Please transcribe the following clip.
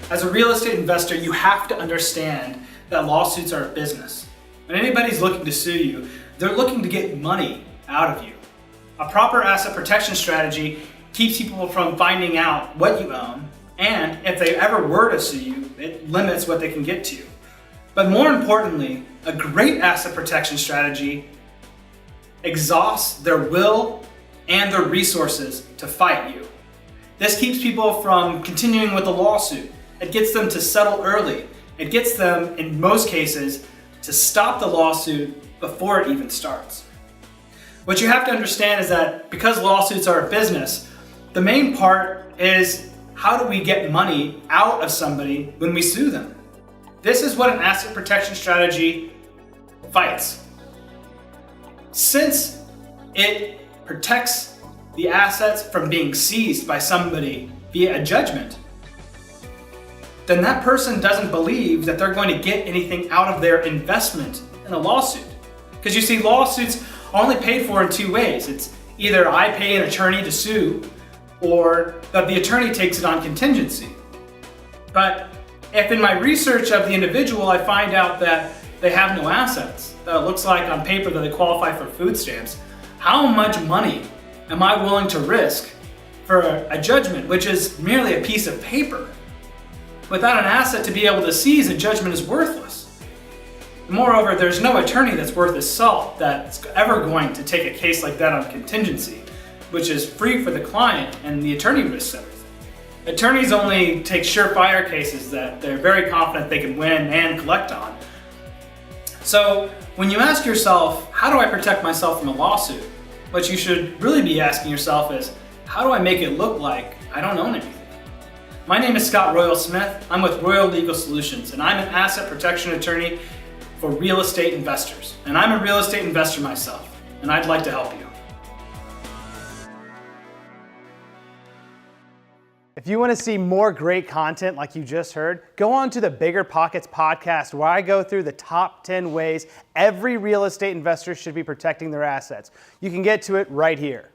As a real estate investor, you have to understand that lawsuits are a business. When anybody's looking to sue you, they're looking to get money out of you. A proper asset protection strategy keeps people from finding out what you own, and if they ever were to sue you, it limits what they can get to. But more importantly, a great asset protection strategy exhausts their will and their resources to fight you. This keeps people from continuing with the lawsuit. It gets them to settle early. It gets them, in most cases, to stop the lawsuit before it even starts. What you have to understand is that because lawsuits are a business, the main part is how do we get money out of somebody when we sue them? This is what an asset protection strategy fights. Since it protects the assets from being seized by somebody via a judgment, then that person doesn't believe that they're going to get anything out of their investment in a lawsuit. Because you see, lawsuits are only paid for in two ways. It's either I pay an attorney to sue, or that the attorney takes it on contingency. But if in my research of the individual I find out that they have no assets, that it looks like on paper that they qualify for food stamps, how much money am I willing to risk for a judgment, which is merely a piece of paper? Without an asset to be able to seize, a judgment is worthless. Moreover, there's no attorney that's worth his salt that's ever going to take a case like that on contingency, which is free for the client, and the attorney risks everything. Attorneys only take surefire cases that they're very confident they can win and collect on. So when you ask yourself, how do I protect myself from a lawsuit? What you should really be asking yourself is, how do I make it look like I don't own anything? My name is Scott Royal Smith. I'm with Royal Legal Solutions, and I'm an asset protection attorney for real estate investors. And I'm a real estate investor myself, and I'd like to help you. If you want to see more great content like you just heard, go on to the Bigger Pockets podcast, where I go through the top 10 ways every real estate investor should be protecting their assets. You can get to it right here.